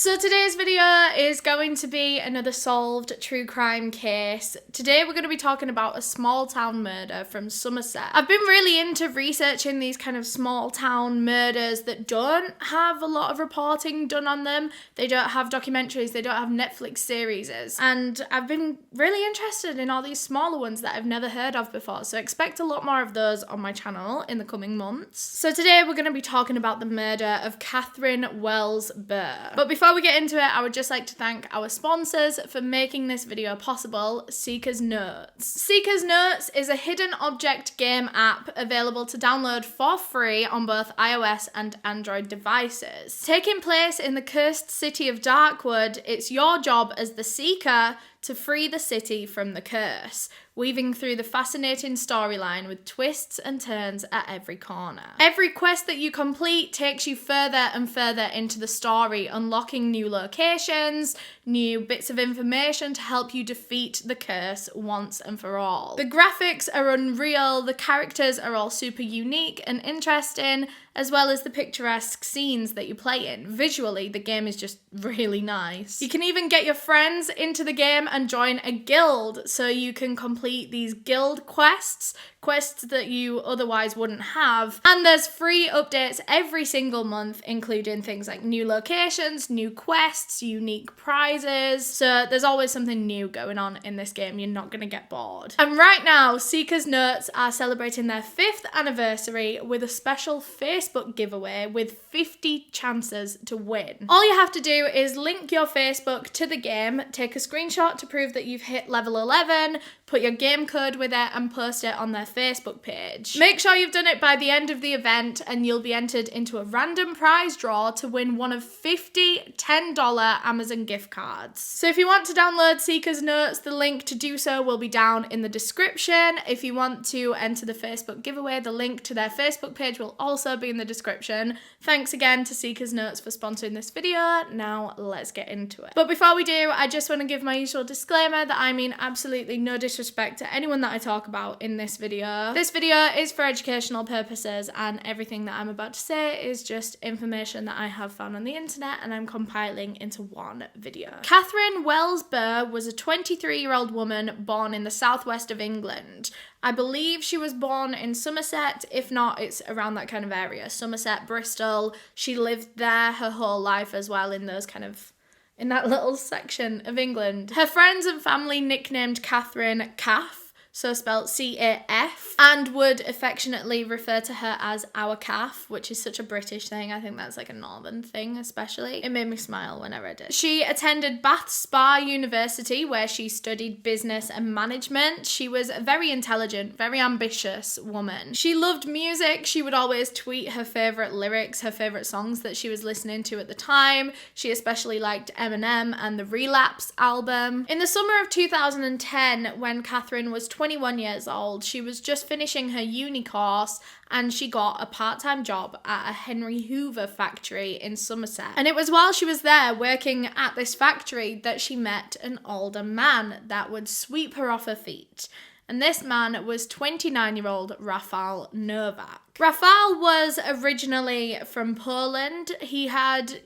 So today's video is going to be another solved true crime case. Today we're going to be talking about a small town murder from Somerset. I've been really into researching these kind of small town murders that don't have a lot of reporting done on them. They don't have documentaries, they don't have Netflix series. And I've been really interested in all these smaller ones that I've never heard of before. So expect a lot more of those on my channel in the coming months. So today we're going to be talking about the murder of Catherine Wells-Burr. But before we get into it, I would just like to thank our sponsors for making this video possible, Seeker's Notes. Seeker's Notes is a hidden object game app available to download for free on both iOS and Android devices. Taking place in the cursed city of Darkwood, it's your job as the Seeker to free the city from the curse, weaving through the fascinating storyline with twists and turns at every corner. Every quest that you complete takes you further and further into the story, unlocking new locations, new bits of information to help you defeat the curse once and for all. The graphics are unreal, the characters are all super unique and interesting, as well as the picturesque scenes that you play in. Visually, the game is just really nice. You can even get your friends into the game and join a guild, so you can complete these guild quests that you otherwise wouldn't have. And there's free updates every single month, including things like new locations, new quests, unique prizes. So there's always something new going on in this game. You're not going to get bored. And right now, Seeker's Notes are celebrating their 5th anniversary with a special Facebook giveaway with 50 chances to win. All you have to do is link your Facebook to the game, take a screenshot to prove that you've hit level 11, put your game code with it and post it on their Facebook page. Make sure you've done it by the end of the event and you'll be entered into a random prize draw to win one of 50 $10 Amazon gift cards. So if you want to download Seeker's Notes, the link to do so will be down in the description. If you want to enter the Facebook giveaway, the link to their Facebook page will also be in the description. Thanks again to Seeker's Notes for sponsoring this video. Now let's get into it. But before we do, I just want to give my usual disclaimer that I mean absolutely no disrespect to anyone that I talk about in this video. This video is for educational purposes and everything that I'm about to say is just information that I have found on the internet and I'm compiling into one video. Catherine Wells-Burr was a 23-year-old woman born in the southwest of England. I believe she was born in Somerset, if not, it's around that kind of area. Somerset, Bristol. She lived there her whole life as well in that little section of England. Her friends and family nicknamed Catherine Caff, so spelled C-A-F, and would affectionately refer to her as our Caff, which is such a British thing. I think that's like a northern thing especially. It made me smile when I read it. She attended Bath Spa University where she studied business and management. She was a very intelligent, very ambitious woman. She loved music. She would always tweet her favourite lyrics, her favourite songs that she was listening to at the time. She especially liked Eminem and the Relapse album. In the summer of 2010, when Catherine was 21 years old, she was just finishing her uni course and she got a part-time job at a Henry Hoover factory in Somerset. And it was while she was there working at this factory that she met an older man that would sweep her off her feet. And this man was 29-year-old Rafał Novak. Rafał was originally from Poland. He had,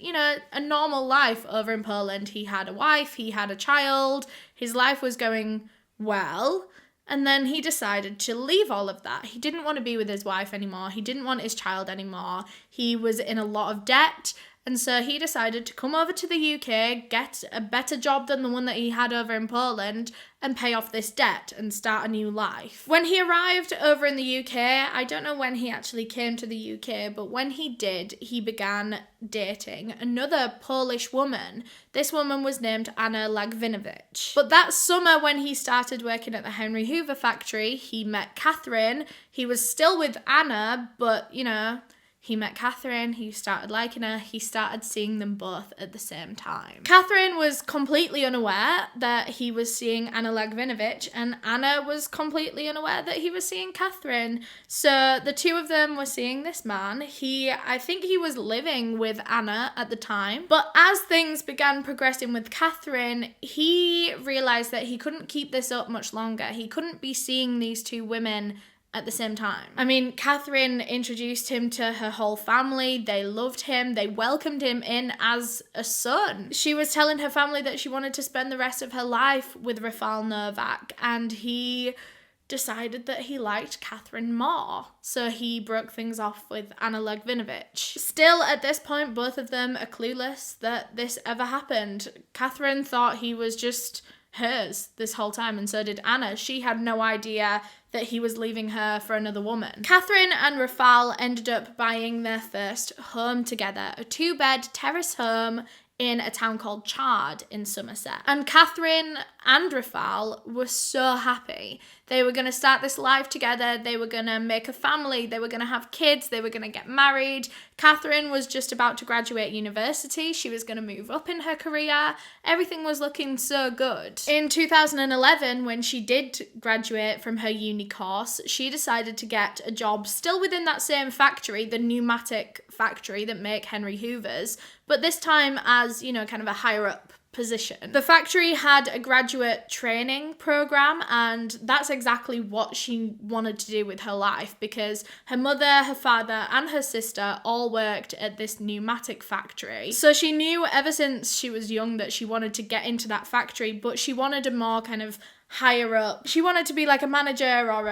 a normal life over in Poland. He had a wife, he had a child, his life was going well. And then he decided to leave all of that. He didn't want to be with his wife anymore. He didn't want his child anymore. He was in a lot of debt. And so he decided to come over to the UK, get a better job than the one that he had over in Poland, and pay off this debt and start a new life. When he arrived over in the UK, I don't know when he actually came to the UK, but when he did, he began dating another Polish woman. This woman was named Anna Lagwinowicz. But that summer when he started working at the Henry Hoover factory, he met Catherine. He was still with Anna, but, he met Catherine, he started liking her, he started seeing them both at the same time. Catherine was completely unaware that he was seeing Anna Lagwinowicz, and Anna was completely unaware that he was seeing Catherine. So the two of them were seeing this man. I think he was living with Anna at the time. But as things began progressing with Catherine, he realised that he couldn't keep this up much longer. He couldn't be seeing these two women at the same time. I mean, Catherine introduced him to her whole family. They loved him. They welcomed him in as a son. She was telling her family that she wanted to spend the rest of her life with Rafal Novak, and he decided that he liked Catherine more. So he broke things off with Anna Legvinovich. Still, at this point, both of them are clueless that this ever happened. Catherine thought he was just hers this whole time, and so did Anna. She had no idea that he was leaving her for another woman. Catherine and Rafal ended up buying their first home together, a 2-bed terrace home in a town called Chard in Somerset. And Catherine and Rafal were so happy. They were going to start this life together. They were going to make a family. They were going to have kids. They were going to get married. Catherine was just about to graduate university. She was going to move up in her career. Everything was looking so good. In 2011, when she did graduate from her uni course, she decided to get a job still within that same factory, the pneumatic factory that make Henry Hoovers, but this time as, kind of a higher up position. The factory had a graduate training program, and that's exactly what she wanted to do with her life, because her mother, her father, and her sister all worked at this pneumatic factory. So she knew ever since she was young that she wanted to get into that factory, but she wanted a more kind of higher up. She wanted to be like a manager or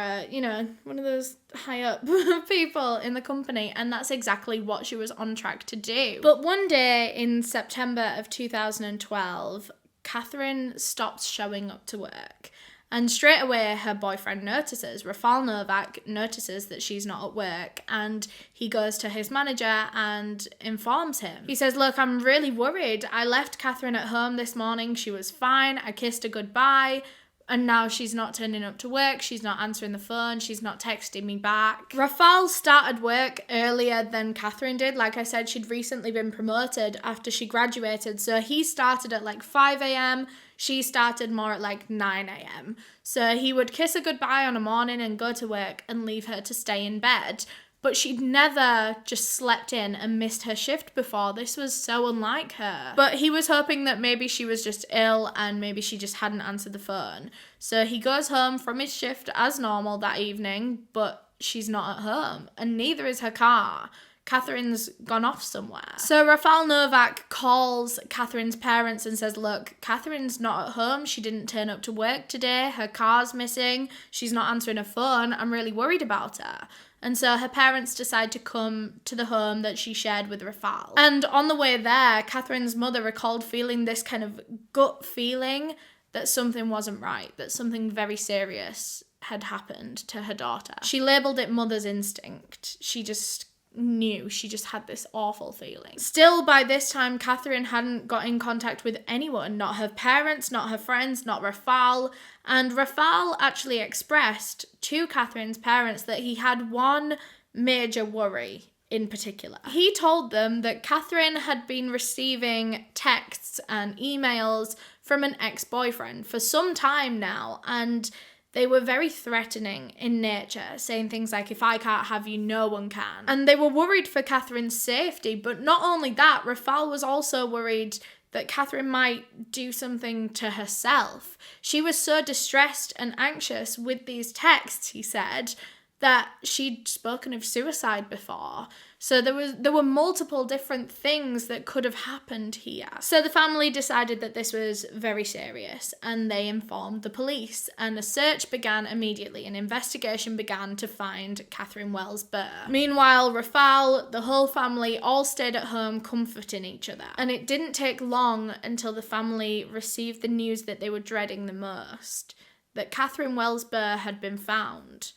one of those high up people in the company, and that's exactly what she was on track to do. But one day in September of 2012, Catherine stops showing up to work. And straight away, her boyfriend notices, Rafal Novak notices that she's not at work, and he goes to his manager and informs him. He says, "Look, I'm really worried. I left Catherine at home this morning. She was fine. I kissed her goodbye. And now she's not turning up to work, she's not answering the phone, she's not texting me back." Rafal started work earlier than Catherine did. Like I said, she'd recently been promoted after she graduated. So he started at like 5 a.m. She started more at like 9 a.m. So he would kiss her goodbye on a morning and go to work and leave her to stay in bed. But she'd never just slept in and missed her shift before. This was so unlike her. But he was hoping that maybe she was just ill and maybe she just hadn't answered the phone. So he goes home from his shift as normal that evening, but she's not at home, and neither is her car. Catherine's gone off somewhere. So Rafal Novak calls Catherine's parents and says, "Look, Catherine's not at home. She didn't turn up to work today. Her car's missing. She's not answering her phone. I'm really worried about her." And so her parents decide to come to the home that she shared with Rafal. And on the way there, Catherine's mother recalled feeling this kind of gut feeling that something wasn't right, that something very serious had happened to her daughter. She labelled it mother's instinct. She just knew. She just had this awful feeling. Still, by this time, Catherine hadn't got in contact with anyone, not her parents, not her friends, not Rafal. And Rafal actually expressed to Catherine's parents that he had one major worry in particular. He told them that Catherine had been receiving texts and emails from an ex-boyfriend for some time now, and they were very threatening in nature, saying things like, "If I can't have you, no one can." And they were worried for Catherine's safety, but not only that, Rafal was also worried that Catherine might do something to herself. She was so distressed and anxious with these texts, he said, that she'd spoken of suicide before. So there were multiple different things that could have happened here. So the family decided that this was very serious, and they informed the police, and a search began immediately. An investigation began to find Catherine Wells-Burr. Meanwhile, Rafal, the whole family, all stayed at home comforting each other. And it didn't take long until the family received the news that they were dreading the most, that Catherine Wells-Burr had been found.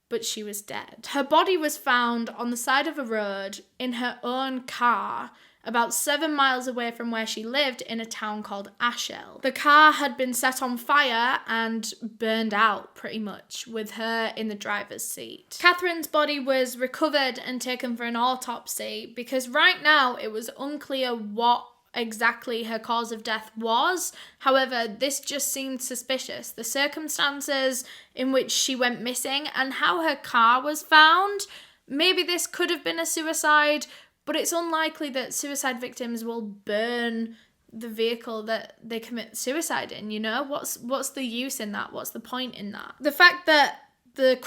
But she was dead. Her body was found on the side of a road in her own car, about 7 miles away from where she lived in a town called Ashell. The car had been set on fire and burned out pretty much, with her in the driver's seat. Catherine's body was recovered and taken for an autopsy because right now it was unclear what exactly her cause of death was. However, this just seemed suspicious. The circumstances in which she went missing and how her car was found, maybe this could have been a suicide, but it's unlikely that suicide victims will burn the vehicle that they commit suicide in, What's the use in that? What's the point in that? The fact that the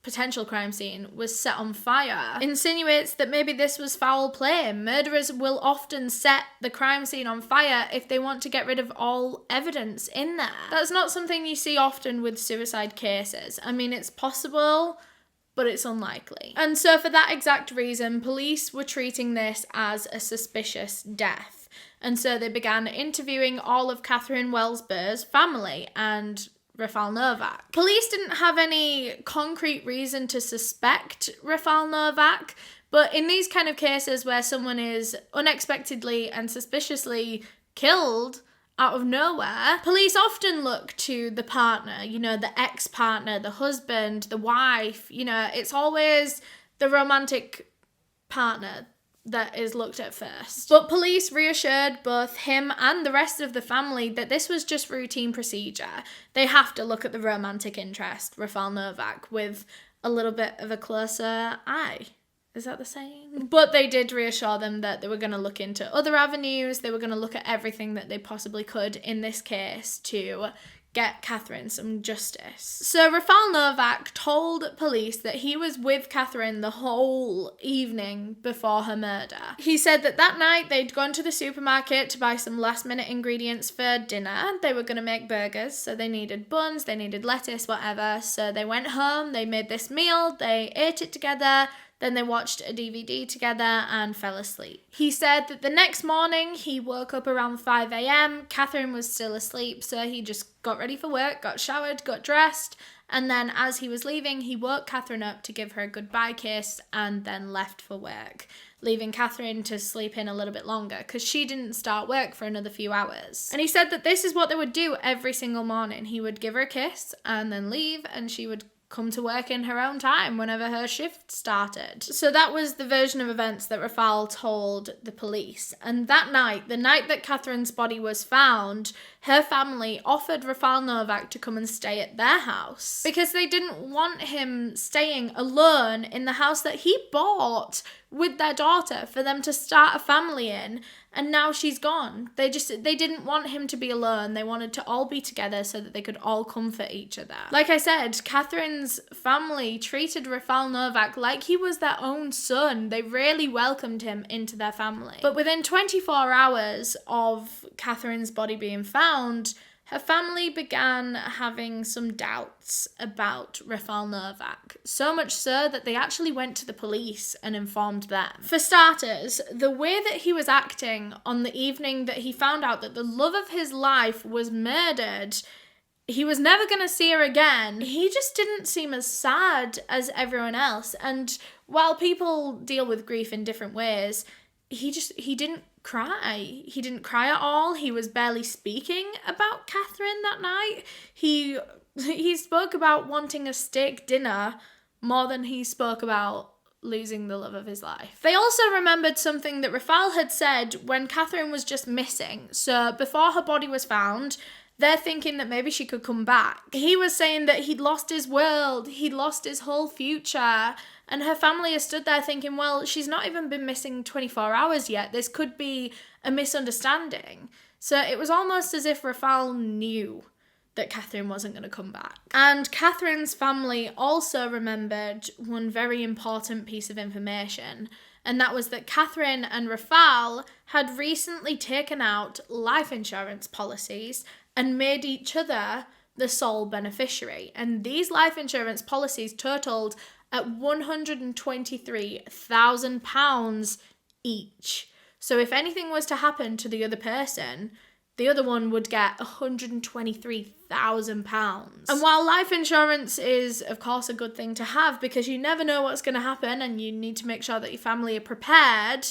potential crime scene was set on fire insinuates that maybe this was foul play. Murderers will often set the crime scene on fire if they want to get rid of all evidence in there. That's not something you see often with suicide cases. I mean, it's possible, but it's unlikely. And so for that exact reason, police were treating this as a suspicious death. And so they began interviewing all of Catherine Wells-Burr's family and Rafal Novak. Police didn't have any concrete reason to suspect Rafal Novak, but in these kind of cases where someone is unexpectedly and suspiciously killed out of nowhere, police often look to the partner, the ex-partner, the husband, the wife, it's always the romantic partner that is looked at first. But police reassured both him and the rest of the family that this was just routine procedure. They have to look at the romantic interest, Rafal Novak, with a little bit of a closer eye. Is that the saying? But they did reassure them that they were going to look into other avenues. They were going to look at everything that they possibly could in this case to get Catherine some justice. So Rafal Novak told police that he was with Catherine the whole evening before her murder. He said that night they'd gone to the supermarket to buy some last-minute ingredients for dinner. They were going to make burgers, so they needed buns, they needed lettuce, whatever. So they went home, they made this meal, they ate it together, then they watched a DVD together and fell asleep. He said that the next morning he woke up around 5 a.m. Catherine was still asleep, so he just got ready for work, got showered, got dressed, and then as he was leaving, he woke Catherine up to give her a goodbye kiss and then left for work, leaving Catherine to sleep in a little bit longer because she didn't start work for another few hours. And he said that this is what they would do every single morning. He would give her a kiss and then leave, and she would come to work in her own time whenever her shift started. So that was the version of events that Rafal told the police. And that night, the night that Catherine's body was found, her family offered Rafal Novak to come and stay at their house because they didn't want him staying alone in the house that he bought with their daughter for them to start a family in, and now she's gone. They didn't want him to be alone. They wanted to all be together so that they could all comfort each other. Like I said, Catherine's family treated Rafal Novak like he was their own son. They really welcomed him into their family. But within 24 hours of Catherine's body being found, her family began having some doubts about Rafal Novak, so much so that they actually went to the police and informed them. For starters, the way that he was acting on the evening that he found out that the love of his life was murdered, he was never going to see her again. He just didn't seem as sad as everyone else. And while people deal with grief in different ways, he didn't cry. He didn't cry at all. He was barely speaking about Catherine that night. He spoke about wanting a steak dinner more than he spoke about losing the love of his life. They also remembered something that Rafal had said when Catherine was just missing. So before her body was found, they're thinking that maybe she could come back. He was saying that he'd lost his world, he'd lost his whole future, and her family has stood there thinking, well, she's not even been missing 24 hours yet. This could be a misunderstanding. So it was almost as if Rafal knew that Catherine wasn't going to come back. And Catherine's family also remembered one very important piece of information, and that was that Catherine and Rafal had recently taken out life insurance policies and made each other the sole beneficiary. And these life insurance policies totaled at £123,000 each. So if anything was to happen to the other person, the other one would get £123,000. And while life insurance is, of course, a good thing to have because you never know what's going to happen and you need to make sure that your family are prepared,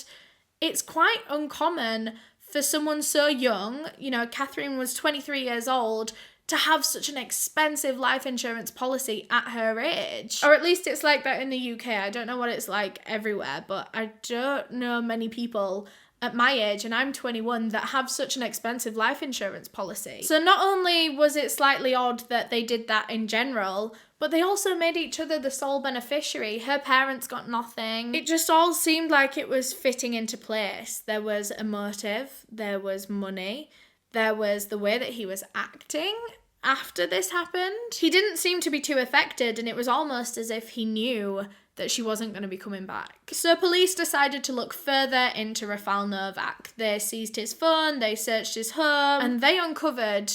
it's quite uncommon for someone so young, Catherine was 23 years old, to have such an expensive life insurance policy at her age. Or at least it's like that in the UK. I don't know what it's like everywhere, but I don't know many people at my age, and I'm 21, that have such an expensive life insurance policy. So not only was it slightly odd that they did that in general, but they also made each other the sole beneficiary. Her parents got nothing. It just all seemed like it was fitting into place. There was a motive, there was money, there was the way that he was acting, after this happened. He didn't seem to be too affected, and it was almost as if he knew that she wasn't going to be coming back. So police decided to look further into Rafal Novak. They seized his phone, they searched his home, and they uncovered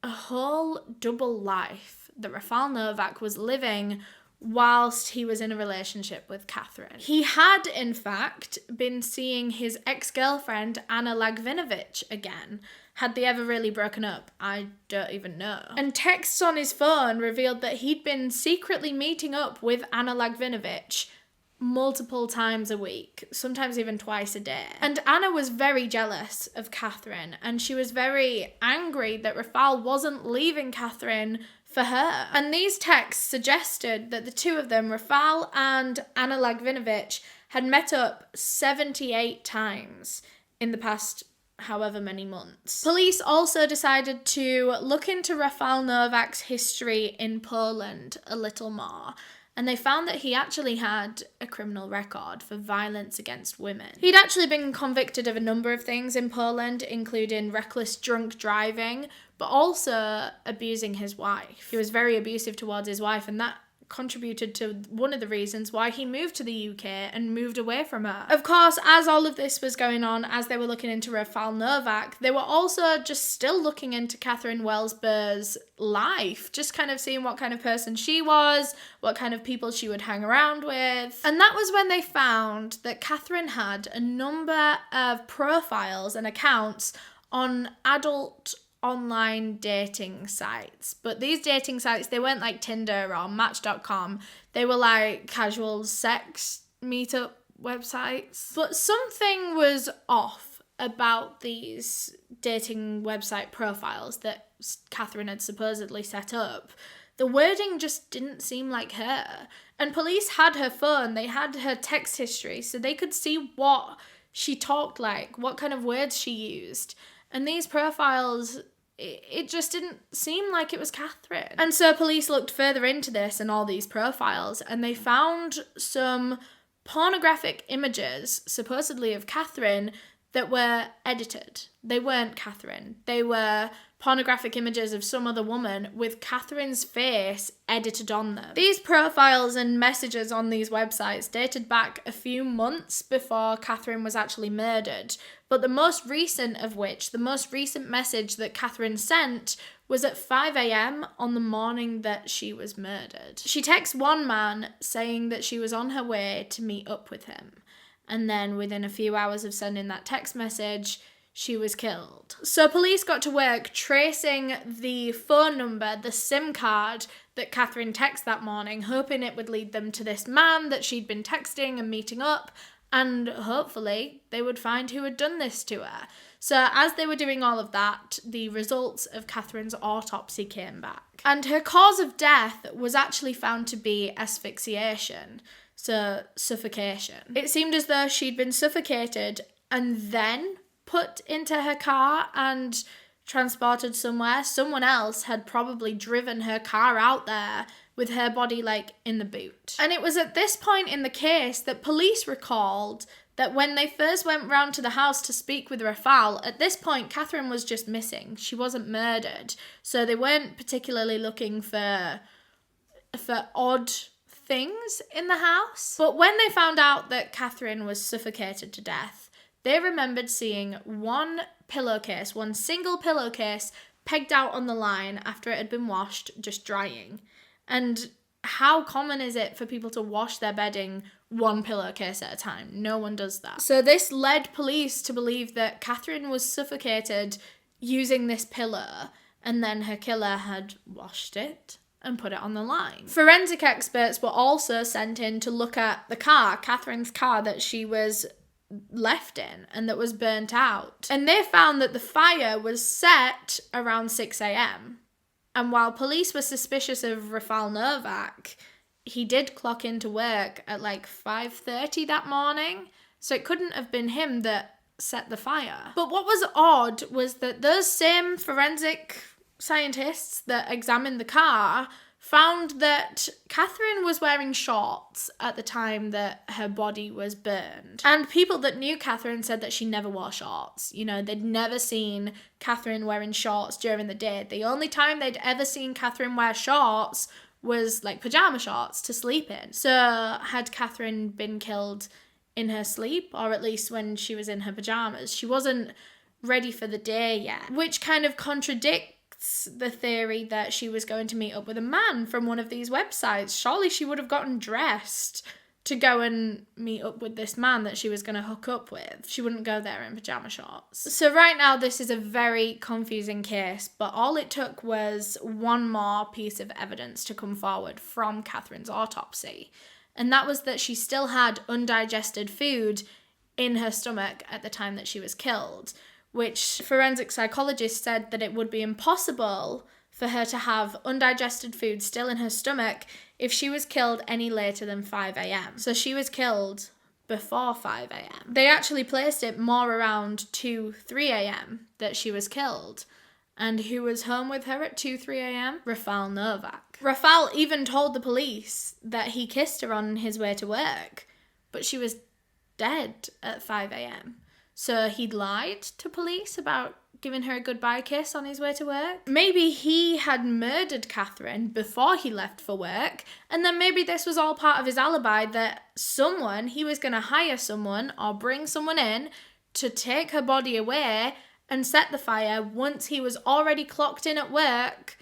a whole double life that Rafal Novak was living whilst he was in a relationship with Catherine. He had, in fact, been seeing his ex-girlfriend Anna Lagvinovich again. Had they ever really broken up? I don't even know. And texts on his phone revealed that he'd been secretly meeting up with Anna Lagvinovich multiple times a week, sometimes even twice a day. And Anna was very jealous of Catherine, and she was very angry that Rafal wasn't leaving Catherine for her. And these texts suggested that the two of them, Rafal and Anna Lagvinovich, had met up 78 times in the past however many months. Police also decided to look into Rafal Novak's history in Poland a little more, and they found that he actually had a criminal record for violence against women. He'd actually been convicted of a number of things in Poland, including reckless drunk driving, but also abusing his wife. He was very abusive towards his wife, and that contributed to one of the reasons why he moved to the UK and moved away from her. Of course, as all of this was going on, as they were looking into Rafal Novak, they were also just still looking into Catherine Wells-Burr's life, just kind of seeing what kind of person she was, what kind of people she would hang around with. And that was when they found that Catherine had a number of profiles and accounts on adult online dating sites. But these dating sites, they weren't like Tinder or Match.com. They were like casual sex meetup websites. But something was off about these dating website profiles that Catherine had supposedly set up. The wording just didn't seem like her. And police had her phone, they had her text history, so they could see what she talked like, what kind of words she used. And these profiles, it just didn't seem like it was Catherine. And so police looked further into this and all these profiles, and they found some pornographic images, supposedly of Catherine, that were edited. They weren't Catherine. They were pornographic images of some other woman with Catherine's face edited on them. These profiles and messages on these websites dated back a few months before Catherine was actually murdered, but the most recent of which, the most recent message that Catherine sent, was at 5 a.m. on the morning that she was murdered. She texts one man saying that she was on her way to meet up with him, and then within a few hours of sending that text message, she was killed. So police got to work tracing the phone number, the SIM card that Catherine texted that morning, hoping it would lead them to this man that she'd been texting and meeting up, and hopefully they would find who had done this to her. So as they were doing all of that, the results of Catherine's autopsy came back. And her cause of death was actually found to be asphyxiation, so suffocation. It seemed as though she'd been suffocated and then put into her car and transported somewhere. Someone else had probably driven her car out there with her body like in the boot. And it was at this point in the case that police recalled that when they first went round to the house to speak with Rafal, at this point Catherine was just missing. She wasn't murdered. So they weren't particularly looking for odd things in the house. But when they found out that Catherine was suffocated to death, they remembered seeing one single pillowcase pegged out on the line after it had been washed, just drying. And how common is it for people to wash their bedding one pillowcase at a time? No one does that. So this led police to believe that Catherine was suffocated using this pillow, and then her killer had washed it and put it on the line. Forensic experts were also sent in to look at the car, Catherine's car, that she was left in and that was burnt out. And they found that the fire was set around 6 a.m. And while police were suspicious of Rafal Novak, he did clock into work at like 5:30 that morning. So it couldn't have been him that set the fire. But what was odd was that those same forensic scientists that examined the car found that Catherine was wearing shorts at the time that her body was burned. And people that knew Catherine said that she never wore shorts. You know, they'd never seen Catherine wearing shorts during the day. The only time they'd ever seen Catherine wear shorts was like pajama shorts to sleep in. So had Catherine been killed in her sleep, or at least when she was in her pajamas? She wasn't ready for the day yet, which kind of contradicts the theory that she was going to meet up with a man from one of these websites. Surely she would have gotten dressed to go and meet up with this man that she was going to hook up with. She wouldn't go there in pajama shorts. So right now this is a very confusing case, but all it took was one more piece of evidence to come forward from Catherine's autopsy. And that was that she still had undigested food in her stomach at the time that she was killed, which forensic psychologists said that it would be impossible for her to have undigested food still in her stomach if she was killed any later than 5 a.m. So she was killed before 5 a.m. They actually placed it more around 2, 3 a.m. that she was killed. And who was home with her at 2, 3 a.m? Rafal Novak. Rafal even told the police that he kissed her on his way to work, but she was dead at 5 a.m. So he'd lied to police about giving her a goodbye kiss on his way to work. Maybe he had murdered Catherine before he left for work, and then maybe this was all part of his alibi that he was going to hire someone or bring someone in to take her body away and set the fire once he was already clocked in at work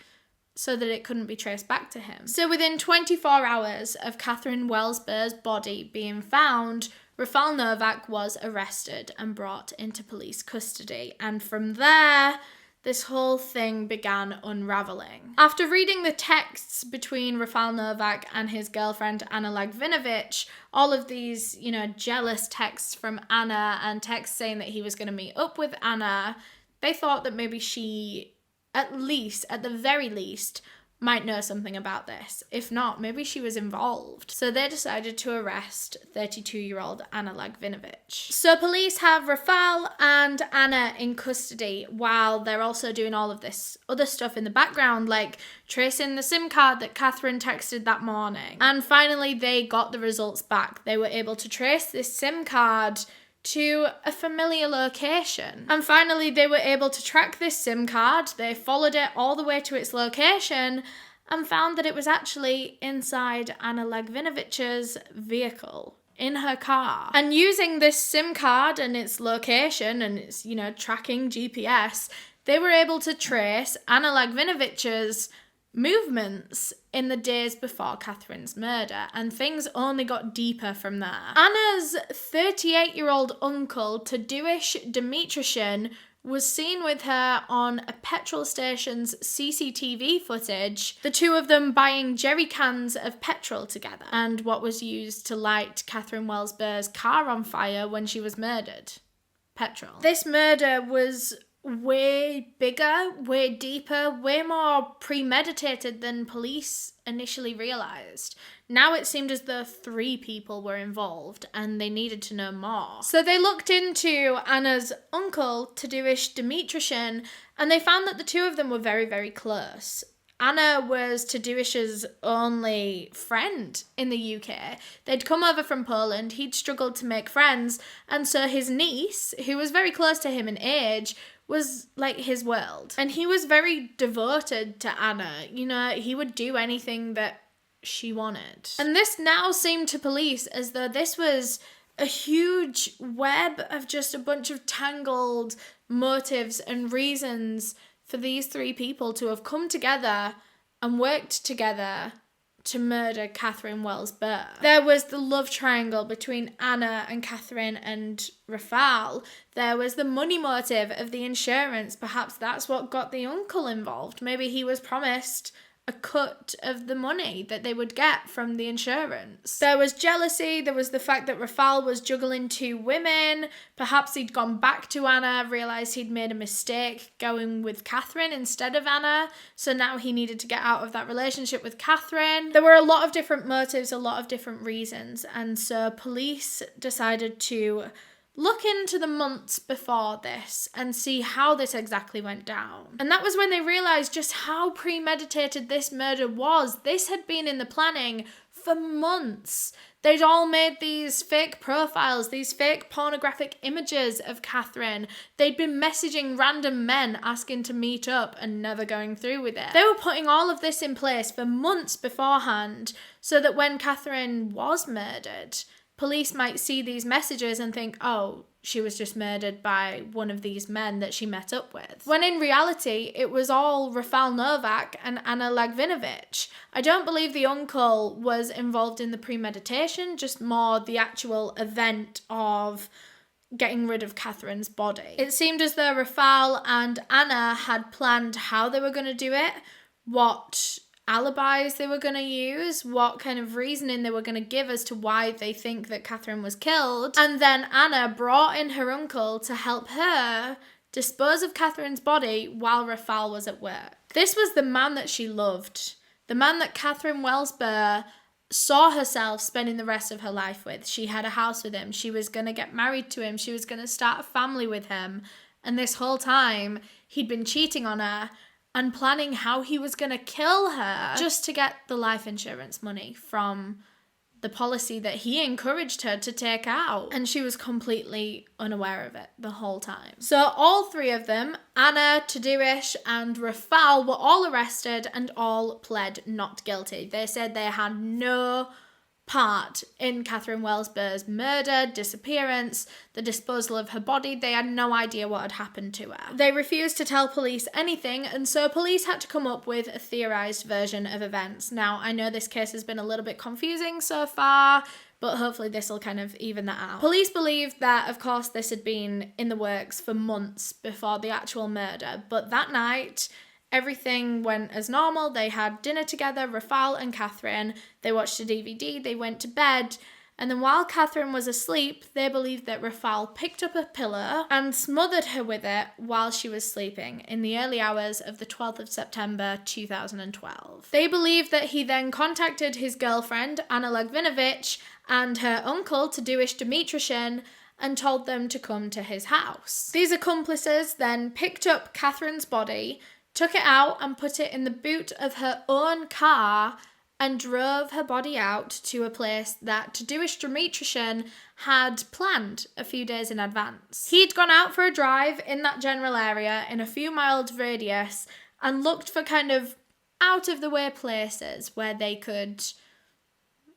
so that it couldn't be traced back to him. So within 24 hours of Catherine Wells-Burr's body being found, Rafal Novak was arrested and brought into police custody. And from there, this whole thing began unraveling. After reading the texts between Rafal Novak and his girlfriend Anna Lagvinovich, all of these, jealous texts from Anna and texts saying that he was going to meet up with Anna, they thought that maybe she, at the very least, might know something about this. If not, maybe she was involved. So they decided to arrest 32-year-old Anna Lagvinovich. So police have Rafal and Anna in custody while they're also doing all of this other stuff in the background, like tracing the SIM card that Catherine texted that morning. And finally, they got the results back. They were able to trace this SIM card to a familiar location. And finally, they were able to track this SIM card. They followed it all the way to its location and found that it was actually inside Anna Lagvinovich's vehicle, in her car. And using this SIM card and its location and its, tracking GPS, they were able to trace Anna Lagvinovich's movements in the days before Catherine's murder, and things only got deeper from there. Anna's 38-year-old uncle, Tadeusz Dimitroshin, was seen with her on a petrol station's CCTV footage, the two of them buying jerry cans of petrol together, and what was used to light Catherine Wells-Burr's car on fire when she was murdered. Petrol. This murder was way bigger, way deeper, way more premeditated than police initially realised. Now it seemed as though 3 people were involved and they needed to know more. So they looked into Anna's uncle, Tadeusz Dimitroshin, and they found that the two of them were very, very close. Anna was Tadeusz's only friend in the UK. They'd come over from Poland, he'd struggled to make friends, and so his niece, who was very close to him in age, was like his world. And he was very devoted to Anna. He would do anything that she wanted. And this now seemed to police as though this was a huge web of just a bunch of tangled motives and reasons for these 3 people to have come together and worked together to murder Catherine Wells-Burr. There was the love triangle between Anna and Catherine and Rafal. There was the money motive of the insurance. Perhaps that's what got the uncle involved. Maybe he was promised a cut of the money that they would get from the insurance. There was jealousy. There was the fact that Rafal was juggling 2 women. Perhaps he'd gone back to Anna, realised he'd made a mistake going with Catherine instead of Anna, so now he needed to get out of that relationship with Catherine. There were a lot of different motives, a lot of different reasons, and so police decided to look into the months before this and see how this exactly went down. And that was when they realised just how premeditated this murder was. This had been in the planning for months. They'd all made these fake profiles, these fake pornographic images of Catherine. They'd been messaging random men asking to meet up and never going through with it. They were putting all of this in place for months beforehand so that when Catherine was murdered, police might see these messages and think, oh, she was just murdered by one of these men that she met up with. When in reality, it was all Rafal Novak and Anna Lagvinovich. I don't believe the uncle was involved in the premeditation, just more the actual event of getting rid of Catherine's body. It seemed as though Rafal and Anna had planned how they were going to do it, what alibis they were going to use, what kind of reasoning they were going to give as to why they think that Catherine was killed. And then Anna brought in her uncle to help her dispose of Catherine's body while Rafal was at work. This was the man that she loved, the man that Catherine Wells-Burr saw herself spending the rest of her life with. She had a house with him. She was going to get married to him. She was going to start a family with him. And this whole time, he'd been cheating on her and planning how he was going to kill her just to get the life insurance money from the policy that he encouraged her to take out. And she was completely unaware of it the whole time. So all three of them, Anna, Tadeusz and Rafal, were all arrested and all pled not guilty. They said they had no part in Catherine Wells-Burr's murder, disappearance, the disposal of her body. They had no idea what had happened to her. They refused to tell police anything, and so police had to come up with a theorised version of events. Now, I know this case has been a little bit confusing so far, but hopefully this will kind of even that out. Police believed that, of course, this had been in the works for months before the actual murder, but that night, everything went as normal. They had dinner together, Rafal and Catherine. They watched a DVD, they went to bed, and then while Catherine was asleep, they believed that Rafal picked up a pillow and smothered her with it while she was sleeping in the early hours of the 12th of September 2012. They believed that he then contacted his girlfriend, Anna Lagvinovich, and her uncle, Tadeusz Dimitroshin, and told them to come to his house. These accomplices then picked up Catherine's body, took it out and put it in the boot of her own car and drove her body out to a place that Tadeusz Dimitroshin had planned a few days in advance. He'd gone out for a drive in that general area in a few miles radius and looked for kind of out-of-the-way places where they could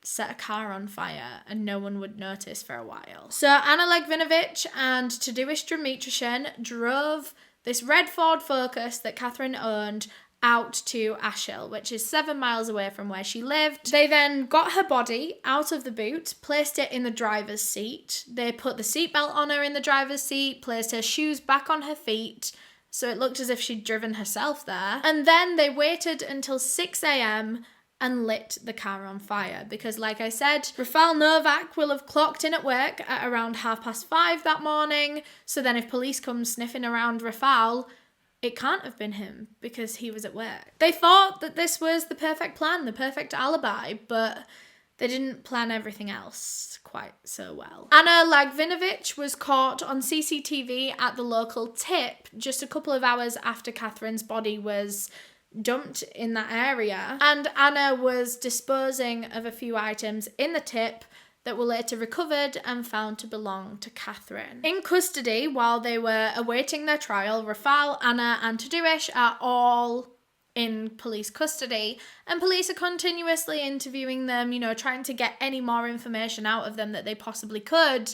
set a car on fire and no one would notice for a while. So Anna Lagvinovich and Tadeusz Dimitroshin drove this red Ford Focus that Catherine owned out to Ashill, which is 7 miles away from where she lived. They then got her body out of the boot, placed it in the driver's seat. They put the seatbelt on her in the driver's seat, placed her shoes back on her feet, so it looked as if she'd driven herself there. And then they waited until 6 a.m. and lit the car on fire because, like I said, Rafal Novak will have clocked in at work at around 5:30 that morning, so then if police come sniffing around Rafal, it can't have been him because he was at work. They thought that this was the perfect plan, the perfect alibi, but they didn't plan everything else quite so well. Anna Lagvinovich was caught on CCTV at the local tip just a couple of hours after Catherine's body was dumped in that area, and Anna was disposing of a few items in the tip that were later recovered and found to belong to Catherine. In custody, while they were awaiting their trial, Rafal, Anna and Tadeusz are all in police custody, and police are continuously interviewing them, trying to get any more information out of them that they possibly could,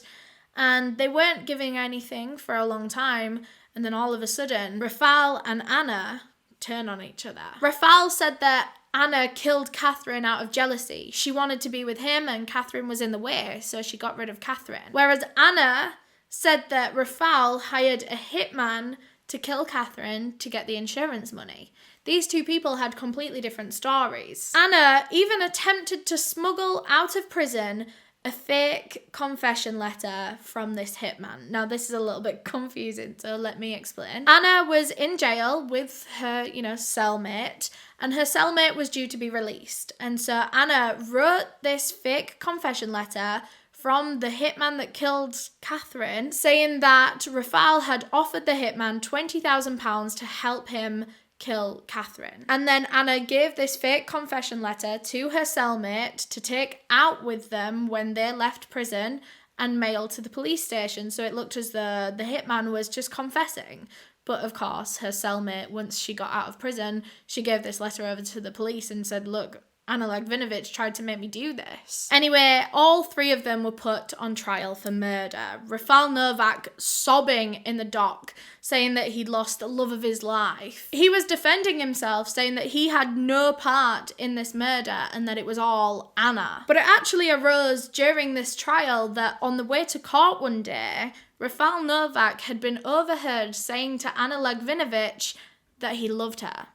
and they weren't giving anything for a long time, and then all of a sudden, Rafal and Anna turn on each other. Rafal said that Anna killed Catherine out of jealousy. She wanted to be with him and Catherine was in the way, so she got rid of Catherine. Whereas Anna said that Rafal hired a hitman to kill Catherine to get the insurance money. These two people had completely different stories. Anna even attempted to smuggle out of prison a fake confession letter from this hitman. Now, this is a little bit confusing, so let me explain. Anna was in jail with her, cellmate, and her cellmate was due to be released. And so Anna wrote this fake confession letter from the hitman that killed Catherine, saying that Rafal had offered the hitman £20,000 to help him kill Catherine. And then Anna gave this fake confession letter to her cellmate to take out with them when they left prison and mail to the police station. So it looked as though the hitman was just confessing. But of course, her cellmate, once she got out of prison, she gave this letter over to the police and said, look, Anna Lagvinovich tried to make me do this. Anyway, all three of them were put on trial for murder. Rafal Novak sobbing in the dock, saying that he'd lost the love of his life. He was defending himself, saying that he had no part in this murder and that it was all Anna. But it actually arose during this trial that on the way to court one day, Rafal Novak had been overheard saying to Anna Lagvinovich that he loved her.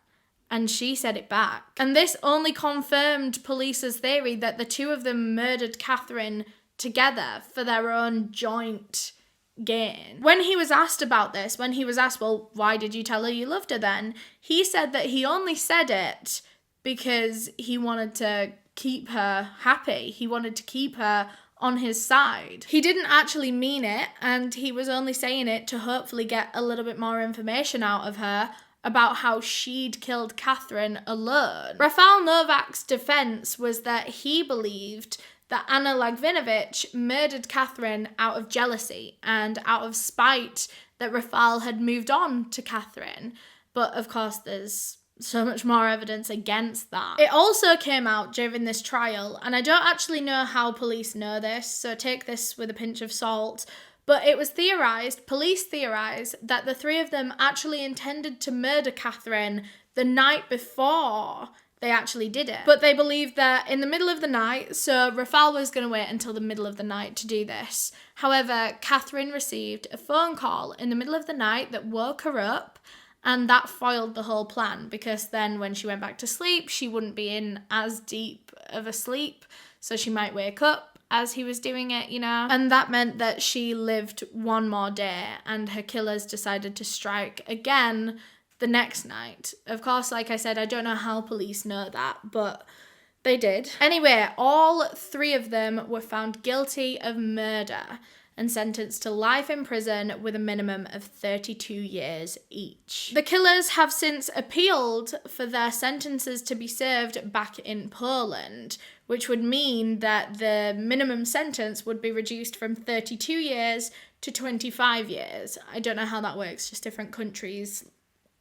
And she said it back. And this only confirmed police's theory that the two of them murdered Catherine together for their own joint gain. When he was asked about this, well, why did you tell her you loved her then? He said that he only said it because he wanted to keep her happy. He wanted to keep her on his side. He didn't actually mean it, and he was only saying it to hopefully get a little bit more information out of her about how she'd killed Catherine alone. Rafal Novak's defense was that he believed that Anna Lagvinovich murdered Catherine out of jealousy and out of spite that Rafal had moved on to Catherine. But of course, there's so much more evidence against that. It also came out during this trial, and I don't actually know how police know this, so take this with a pinch of salt, but it was police theorised, that the three of them actually intended to murder Catherine the night before they actually did it. But they believed that in the middle of the night, so Rafal was going to wait until the middle of the night to do this. However, Catherine received a phone call in the middle of the night that woke her up, and that foiled the whole plan, because then when she went back to sleep, she wouldn't be in as deep of a sleep, so she might wake up as he was doing it, you know? And that meant that she lived one more day, and her killers decided to strike again the next night. Of course, like I said, I don't know how police know that, but they did. Anyway, all three of them were found guilty of murder and sentenced to life in prison with a minimum of 32 years each. The killers have since appealed for their sentences to be served back in Poland, which would mean that the minimum sentence would be reduced from 32 years to 25 years. I don't know how that works, just different countries'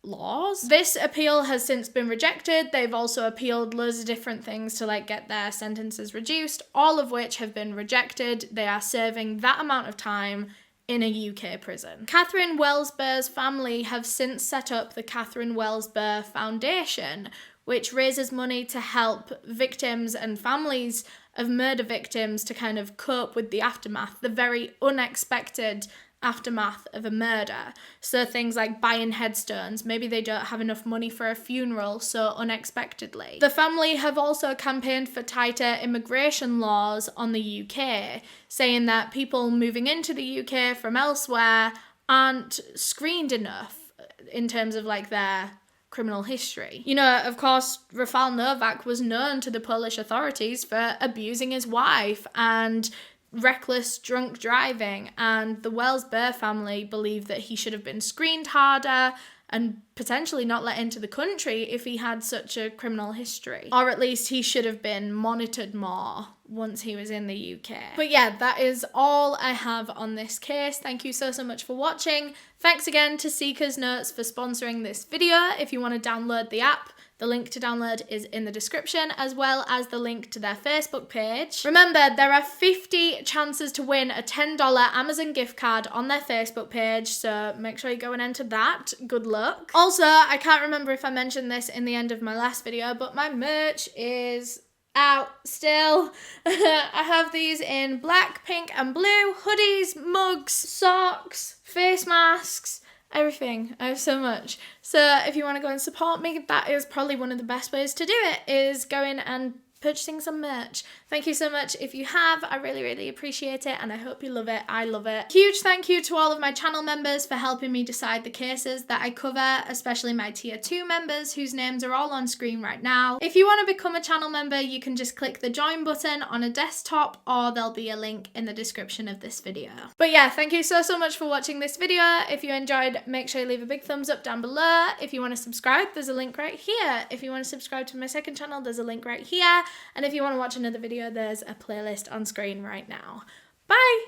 laws. This appeal has since been rejected. They've also appealed loads of different things to get their sentences reduced, all of which have been rejected. They are serving that amount of time in a UK prison. Catherine Wells-Burr's family have since set up the Catherine Wells-Burr Foundation, which raises money to help victims and families of murder victims to kind of cope with the aftermath, the very unexpected aftermath of a murder. So things like buying headstones, maybe they don't have enough money for a funeral, so unexpectedly. The family have also campaigned for tighter immigration laws on the UK, saying that people moving into the UK from elsewhere aren't screened enough in terms of their criminal history. You know, of course, Rafal Novak was known to the Polish authorities for abusing his wife and reckless drunk driving, and the Wells-Burr family believed that he should have been screened harder and potentially not let into the country if he had such a criminal history. Or at least he should have been monitored more once he was in the UK. But yeah, that is all I have on this case. Thank you so much for watching. Thanks again to Seeker's Notes for sponsoring this video. If you want to download the app, the link to download is in the description, as well as the link to their Facebook page. Remember, there are 50 chances to win a $10 Amazon gift card on their Facebook page, so make sure you go and enter that. Good luck. Also, I can't remember if I mentioned this in the end of my last video, but my merch is out still. I have these in black, pink and blue, hoodies, mugs, socks, face masks, everything. I have so much. So if you want to go and support me, that is probably one of the best ways to do it, is go in and purchasing some merch. Thank you so much if you have. I really, really appreciate it, and I hope you love it. I love it. Huge thank you to all of my channel members for helping me decide the cases that I cover, especially my tier 2 members whose names are all on screen right now. If you want to become a channel member, you can just click the join button on a desktop, or there'll be a link in the description of this video. But yeah, thank you so much for watching this video. If you enjoyed, make sure you leave a big thumbs up down below. If you want to subscribe, there's a link right here. If you want to subscribe to my second channel, there's a link right here. And if you want to watch another video, there's a playlist on screen right now. Bye!